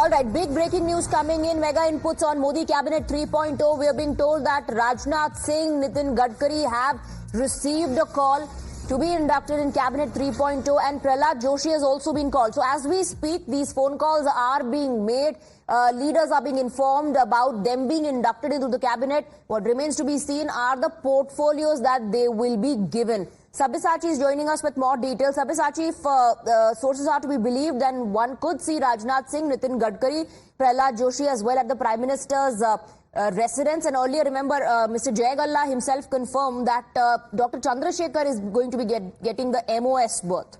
All right, big breaking news coming in. Mega inputs on Modi Cabinet 3.0. We are being told that Rajnath Singh, Nitin Gadkari have received a call to be inducted in Cabinet 3.0, and Prahlad Joshi has also been called. So as we speak, these phone calls are being made. Leaders are being informed about them being inducted into the Cabinet. What remains to be seen are the portfolios that they will be given. Sabyasachi is joining us with more details. Sabyasachi, if sources are to be believed, then one could see Rajnath Singh, Nitin Gadkari, Prahlad Joshi as well at the Prime Minister's residence. And earlier, remember, Mr. Jay Galla himself confirmed that Dr. Chandrasekhar is going to be getting the MOS berth.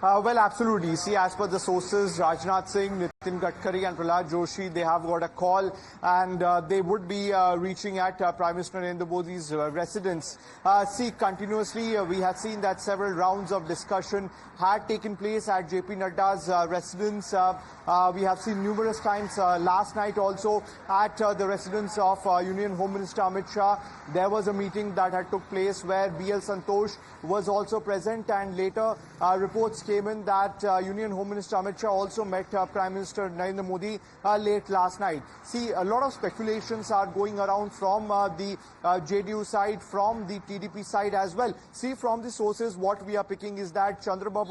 Well, absolutely. See, as per the sources, Rajnath Singh, Nitin Gadkari and Prahlad Joshi, they have got a call and they would be reaching at Prime Minister Narendra Modi's residence. See, continuously we have seen that several rounds of discussion had taken place at JP Nadda's residence. We have seen numerous times last night also at the residence of Union Home Minister Amit Shah. There was a meeting that had took place where B.L. Santosh was also present, and later reports came in that Union Home Minister Amit Shah also met Prime Minister Narendra Modi late last night. See, a lot of speculations are going around from the JDU side, from the TDP side as well. See, from the sources, what we are picking is that Chandrababu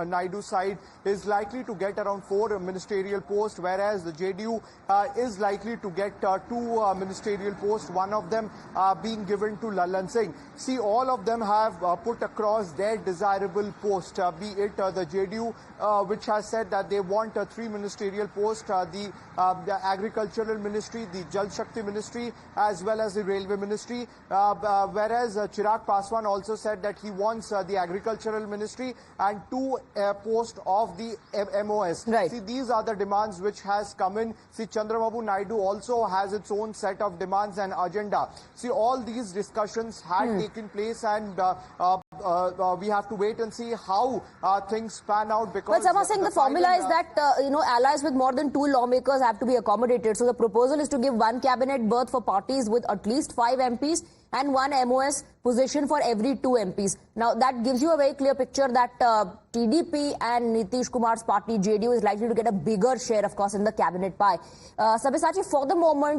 Naidu side is likely to get around 4 ministerial posts, whereas the JDU is likely to get 2 ministerial posts, one of them being given to Lallan Singh. See, all of them have put across their desirable post, be it the JDU, which has said that they want 3 ministerial posts, the Agricultural Ministry, the Jal Shakti Ministry, as well as the Railway Ministry, whereas Chirag Paswan also said that he wants the Agricultural Ministry and 2 posts of the MOS. Right. See, these are the demands which has come in. See, Chandrababu Naidu also has its own set of demands and agenda. See, all these discussions had taken place, and we have to wait and see how things pan out. Because but Sama Singh, the formula is that allies with more than 2 lawmakers have to be accommodated. So the proposal is to give 1 cabinet berth for parties with at least 5 MPs and 1 MOS position for every 2 MPs. Now that gives you a very clear picture that TDP and Nitish Kumar's party JDU is likely to get a bigger share, of course, in the cabinet pie. Sabyasachi, for the moment,